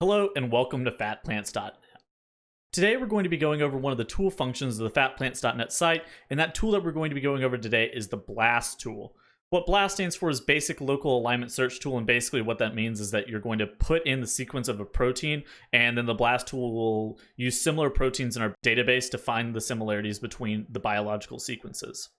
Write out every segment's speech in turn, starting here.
Hello and welcome to Fatplants.net. Today we're going to be going over one of the tool functions of the Fatplants.net site, and that tool that we're going to be going over today is the BLAST tool. What BLAST stands for is Basic Local Alignment Search Tool, and basically what that means is that you're going to put in the sequence of a protein, and then the BLAST tool will use similar proteins in our database to find the similarities between the biological sequences.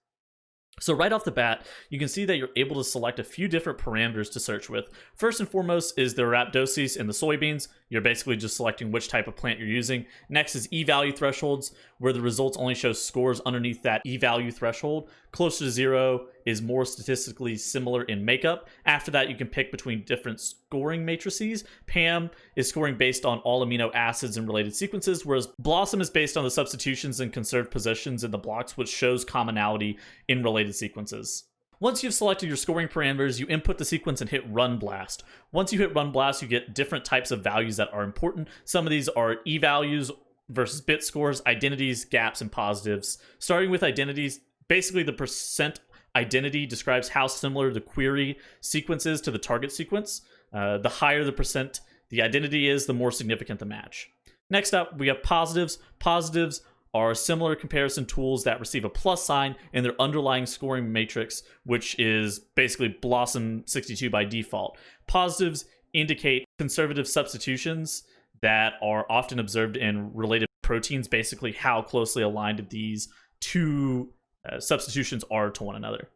So right off the bat, you can see that you're able to select a few different parameters to search with. First and foremost is the rhabdosis in the soybeans. You're basically just selecting which type of plant you're using. Next is e-value thresholds, where the results only show scores underneath that e-value threshold. Closer to 0 is more statistically similar in makeup. After that, you can pick between different scoring matrices. PAM is scoring based on all amino acids and related sequences, whereas BLOSSOM is based on the substitutions and conserved positions in the blocks, which shows commonality in related sequences. Once you've selected your scoring parameters, you input the sequence and hit Run Blast. Once you hit Run Blast, you get different types of values that are important. Some of these are e-values versus bit scores, identities, gaps, and positives. Starting with identities, basically the percent identity describes how similar the query sequence is to the target sequence. The higher the percent the identity is, the more significant the match. Next up, we have positives. Positives are similar comparison tools that receive a plus sign in their underlying scoring matrix, which is basically BLOSSOM 62 by default. Positives indicate conservative substitutions that are often observed in related proteins, basically how closely aligned these two substitutions are to one another.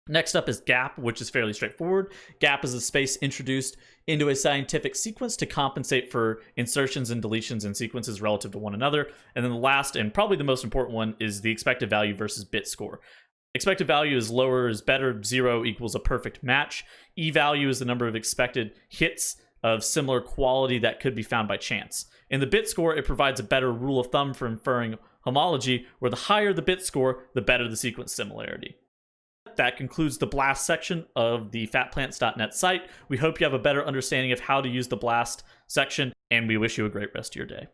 Next up is gap, which is fairly straightforward. Gap is a space introduced into a scientific sequence to compensate for insertions and deletions in sequences relative to one another. And then the last, and probably the most important one, is the expected value versus bit score. Expected value is lower is better. 0 equals a perfect match. E-value is the number of expected hits of similar quality that could be found by chance. In the bit score, it provides a better rule of thumb for inferring homology, where the higher the bit score, the better the sequence similarity. That concludes the BLAST section of the Fatplants.net site. We hope you have a better understanding of how to use the BLAST section, and we wish you a great rest of your day.